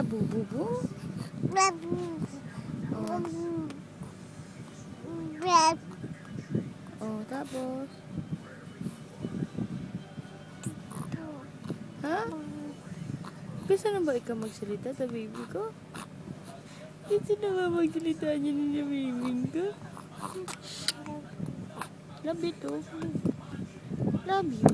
Labububu. Oh, tapos? Ha? Gusto na ba ikaw magsalita sa baby ko? Gusto na ba magsalita niya sa baby ko? Love you too. Love you.